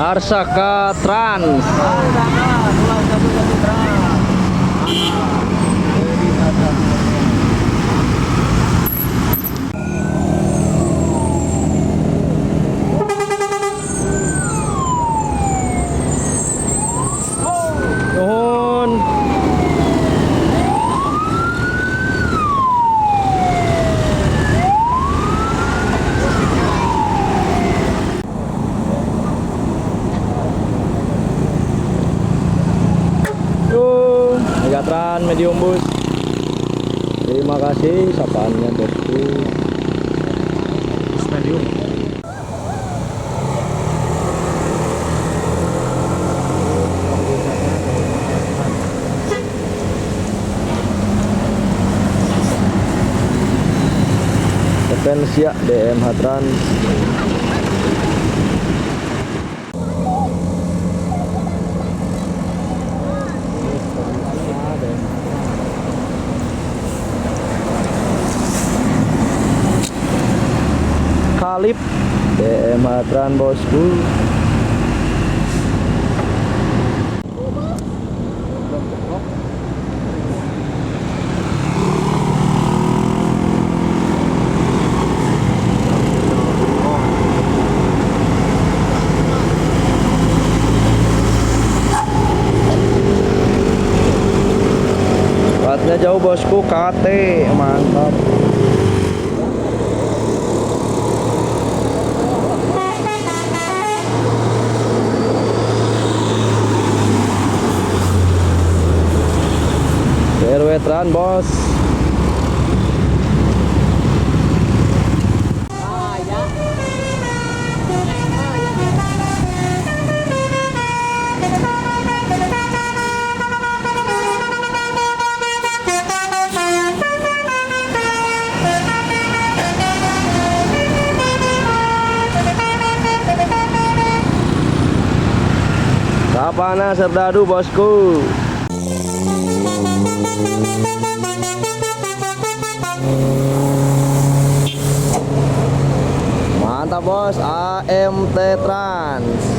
Arsaka Trans. Nuhun. Megatran medium bus. Terima kasih sapaannya bosku. Bus medium. Potensia DMH Trans. Kalip DMH Trans bosku. Platnya jauh bosku, KT mantap. RW Trans bos. Sapana Serdadu bosku. Mantap bos, AMT Trans.